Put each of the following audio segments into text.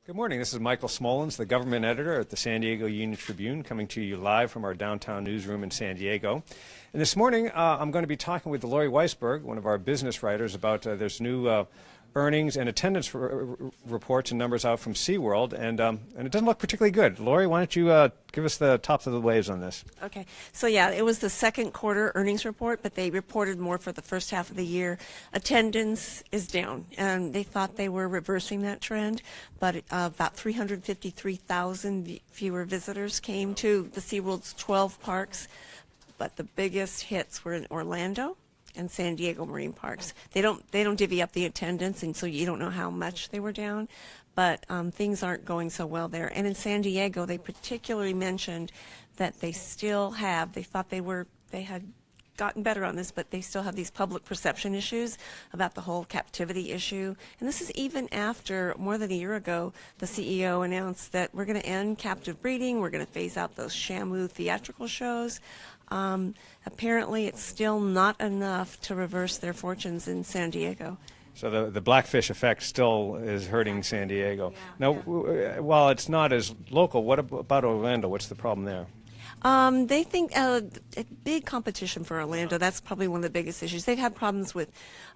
Good morning. This is Michael Smolens, the government editor at the San Diego Union-Tribune, coming to you live from our downtown newsroom in San Diego. And this morning, I'm going to be talking with Lori Weisberg, one of our business writers, about there's new earnings and attendance reports and numbers out from SeaWorld, and it doesn't look particularly good. Lori, why don't you give us the tops of the waves on this? Okay. So, yeah, it was the second quarter earnings report, but they reported more for the first half of the year. Attendance is down, and they thought they were reversing that trend, but about 353,000 fewer visitors came to the SeaWorld's 12 parks, but the biggest hits were in Orlando and San Diego marine parks. They don't divvy up the attendance, and so you don't know how much they were down, but things aren't going so well there. And in San Diego, they particularly mentioned that they still have, they thought they had gotten better on this, but they still have these public perception issues about the whole captivity issue. And this is even after, more than a year ago, the CEO announced that we're going to end captive breeding, we're going to phase out those Shamu theatrical shows. Apparently, it's still not enough to reverse their fortunes in San Diego. So the blackfish effect still is hurting San Diego. Now, while it's not as local, what about Orlando? What's the problem there? They think a big competition for Orlando. That's probably one of the biggest issues. They've had problems with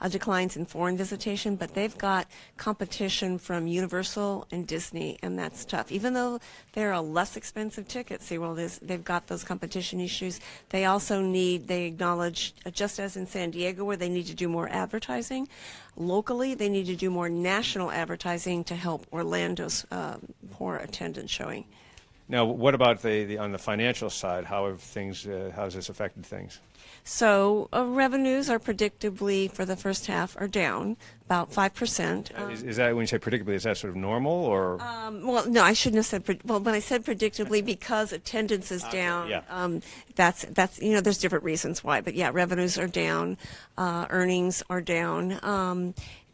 declines in foreign visitation, but they've got competition from Universal and Disney, and that's tough. Even though they're a less expensive ticket, SeaWorld they've got those competition issues. They also they acknowledge, just as in San Diego, where they need to do more advertising, locally they need to do more national advertising to help Orlando's poor attendance showing. Now, what about on the financial side? How has this affected things? So revenues are predictably, for the first half, are down about 5%. Is that, when you say predictably, is that sort of normal, or? Well, no, I shouldn't have said. Well, when I said predictably, because attendance is down, that's there's different reasons why, but yeah, revenues are down, earnings are down,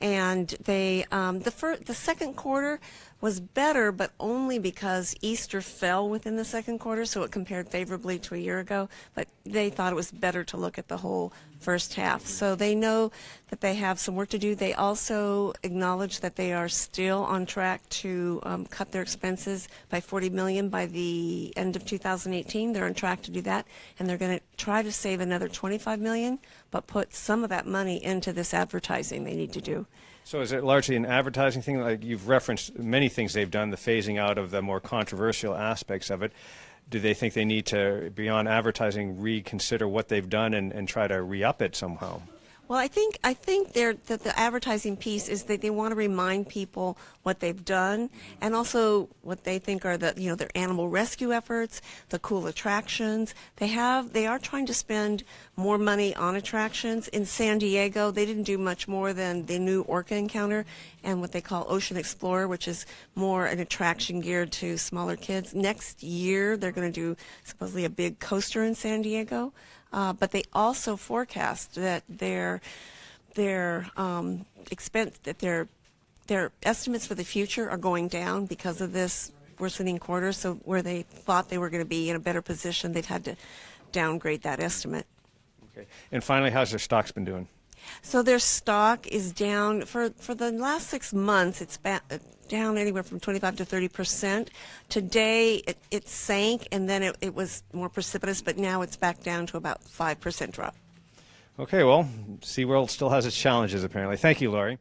and the second quarter was better, but only because Easter fell within the second quarter, so it compared favorably to a year ago. But they thought it was better to look at the whole first half. So they know that they have some work to do. They also acknowledge that they are still on track to cut their expenses by $40 million by the end of 2018. They're on track to do that, and they're going to try to save another $25 million, but put some of that money into this advertising they need to do. So is it largely an advertising thing? Like you've referenced many things they've done, the phasing out of the more controversial aspects of it. Do they think they need to, beyond advertising, reconsider what they've done and try to re-up it somehow? Well, I think that the advertising piece is that they want to remind people what they've done, and also what they think are their animal rescue efforts, the cool attractions. They are trying to spend more money on attractions. In San Diego, they didn't do much more than the new Orca Encounter and what they call Ocean Explorer, which is more an attraction geared to smaller kids. Next year, they're going to do supposedly a big coaster in San Diego. But they also forecast that their estimates for the future are going down because of this worsening quarter. So where they thought they were going to be in a better position, they've had to downgrade that estimate. Okay. And finally, how's their stock's been doing? So their stock is down for the last 6 months. It's down anywhere from 25 to 30%. Today it sank, and then it was more precipitous, but now it's back down to about 5% drop. Okay, well, SeaWorld still has its challenges, apparently. Thank you, Lori.